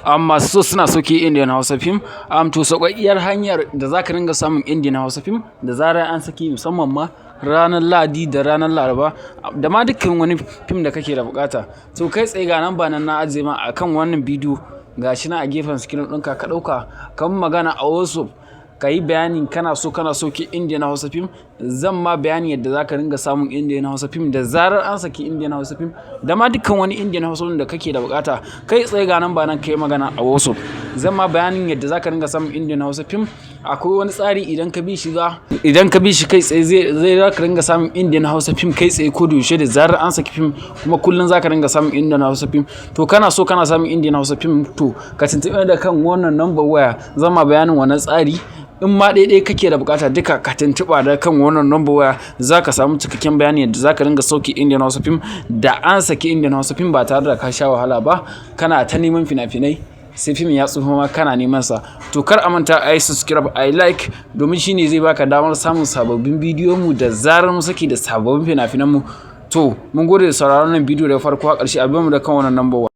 masu so suna sauke Indian Hausa film, to sauƙaƙƙiyar hanyar da za ka ringa samun Indian Hausa film da zarar an saki, musamman ma ranar Lahadi da ranar Laraba da ma dukkan wani fim da kake da buƙata. To kai tsaye ga nan ba nan na ajiye ma akan wannan bidiyo, ga shi na a gefen screen ɗinka ka ɗauka ka magana a WhatsApp ka yi bayanin kana sauke Indian Hausa film. Zan ma bayani yadda za ka ringa samun Indian Hausa film da zarar an saki Indian Hausa film da ma dukkan wani Indian Hausa da kake da bukata. Kai tsaye ga nan ba nan ka yi magana a WhatsApp. Zan ma bayanin yadda za ka ringa samun Indian Hausa film. Akwai wani tsari idan ka bi shi kai tsaye zai za ka ringa samun Indian Hausa film kai tsaye ko da yaushe da zarar an saki film, kuma kullum za ka ringa samun Indian Hausa film. To kana samun Indian Hausa film, to ka tuntuɓe da kan wannan number waya. Zan ma bayanin wannan tsari. In ma ɗaiɗai kake da bukata duka ka tuntuɓa da kan wannan number waya, za ka samu cikakken bayani yadda za ka ringa sauke Indian Hausa film da an saki Indian Hausa film ba tare da ka sha wahala ba. Kana ta neman fina-finai sai film ya tsufa ma kana neman sa. To kar a manta a yi subscribe, a yi like, domin shine zai baka damar samun sababbin bidiyon mu da zarar mu saki da sababbin fina-finan mu. To mun gode da sauraron wannan bidiyo da farko a ƙarshe, a biyo mu da kan wannan number waya.